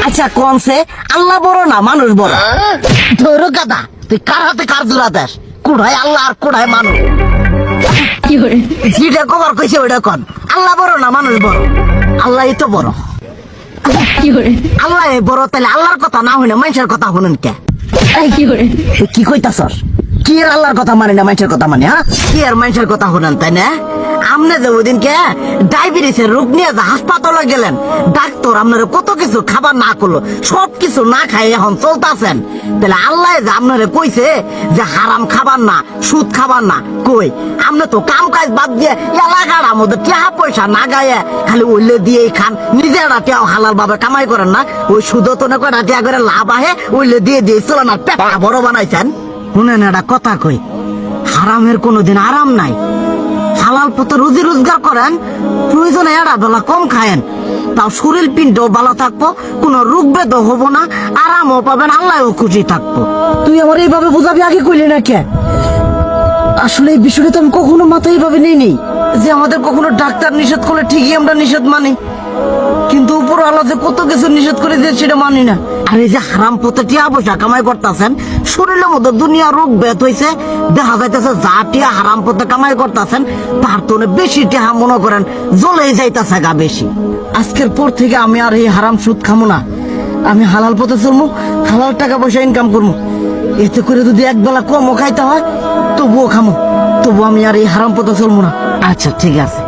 আচ্ছা কোনছে আল্লাহ বড় না মানুষ বড়? ধরো গাদা, তুই কার হাতে কার জোড়া দেশ? কুড়ায় আল্লাহ আর কুড়ায় মানুষ। যেটা কবার কইছে ওইটা কন। আল্লাহ বড় না মানুষ বড়? আল্লাহই তো বড়। আল্লাহ বড়, তাহলে আল্লাহর কথা না হইলে মানুষের কথা শুনেন কে? কি কইতাছস? কি আর আল্লাহর কথা মানে না মানুষের কথা মানে? হ্যাঁ, কি আর মানুষের কথা শুনেন তাই না? আমনে যে ওই দিনকে ডায়াবেটিসের রোগ নিয়ে যে হাসপাতালে গেলেন, ডাক্তার আপনার কত কিছু খাবার না করলো, সব কিছু না খাই এখন চলতেছেন। তাহলে আল্লাহ যে আপনারে কইছে যে হারাম খাবার না, সুদ খাবার না, কই আপনি তো কাম কাজ বাদ দিয়ে এলাকার আমাদের টাকা পয়সা না গায়ে খালি ওইলে দিয়েই খান, নিজেরা টেও হালাল ভাবে কামাই করেন না, ওই সুদ তো না করে টাকা করে লাভ আহে ওইলে দিয়ে দিয়ে চলেন আর পেটা বড় বানাইছেন। শুনেন একটা কথা কই, হারামের কোনোদিন আরাম নাই। হালাল পথে রুজি রোজগার করেন, প্রয়োজনে এরা বেলা কম খায়েন, তাও শরীর পিণ্ডও ভালো থাকবো, কোনো রোগ বেদও হবো না, আরামও পাবেন, আল্লাহও খুশি থাকবো। তুই আমার এইভাবে বুঝাবি আগে কইলি না কে? আসলে এই বিষয়টা তো আমি কখনো মাথায় এইভাবে নিইনি যে আমাদের কখনো ডাক্তার নিষেধ করলে ঠিকই আমরা নিষেধ মানি, কিন্তু উপর আল্লাহ যে কত কিছু নিষেধ করে দিয়ে সেটা মানি না। আর এই যে হারাম পথে টিয়া পয়সা কামাই করতেছেন, শরীরের মধ্যে দুনিয়া রোগ ব্যাত হয়েছে, দেখা যাইতেছে যা টিয়া হারাম পথে কামাই করতেছেন তার তো বেশি টিয়া মনে করেন জ্বলে যাইতেছে গা বেশি। আজকের পর থেকে আমি আর এই হারাম সুদ খামো না, আমি হালাল পথে চলবো, হালাল টাকা পয়সা ইনকাম করবো। এতে করে যদি একবেলা কমও খাইতে হয় তবুও খামো, তবু আমি আর এই হারাম পথে চলবো না। আচ্ছা ঠিক আছে।